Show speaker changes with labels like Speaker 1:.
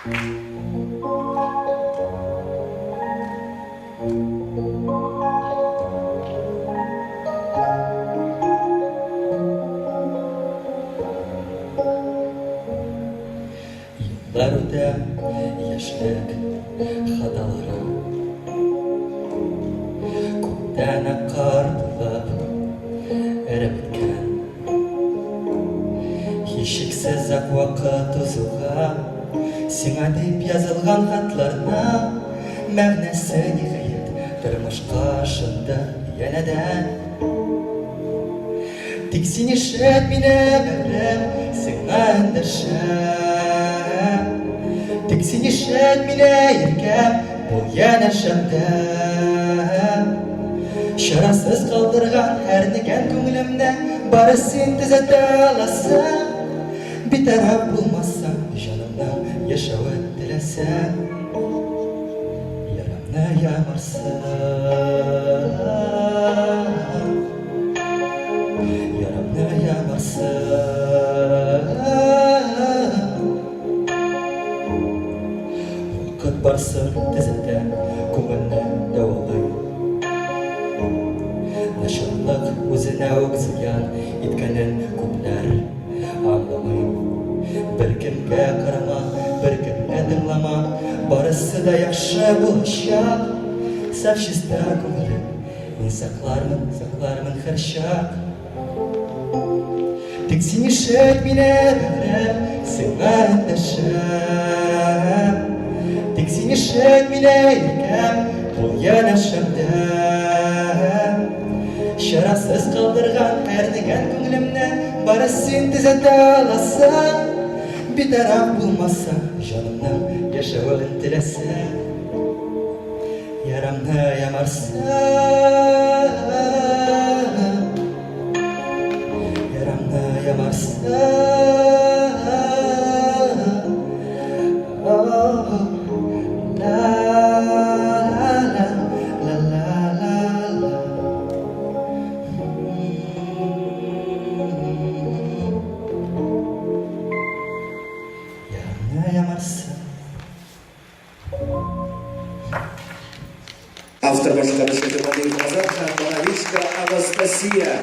Speaker 1: Yıllar öte yaşlık hadaları Көктен қартылып әріп өткен Ешіксіз ақ уақыт ұзуға Сеңа деп жазылған хатларына Мәғнәсі неғайет тұрмышқа шынды янәдән Тик сен ишет мине бәрем сеңа әндершәм Тик сен ишет мине еркәм бұл янәшәмдәм Шарасыз қалдырған әрнеген көңілімді Бары сен түзәтә аласың Битараф болмасаң жанымның яшауы тіләсәң Ярамны ямарсың Ярамны ямарсың Вақыт барсын түзәтә көңілні дауалай Нашарлық өзіне өк зиян еткенін көплер аңламай Бір кімге қарама, бір кімге тыңлама Барысы да яқшы болашақ Сәп чиста көңілін Мен сақлармын һәр шақ Тик сен ишет мине бәрем сеңа әндәшәм Тик сен ишет мине еркәм бұл янәшәмдәм Шарасыз қалдырған әрнеген көңілімні Бары сен түзәтә аласың Битараф болмасаң жанымның яшауын тіләсәң Ярамны ямарсың Ярамны ямарсың
Speaker 2: Автор башкарушы Казак Боровичка Анастасия.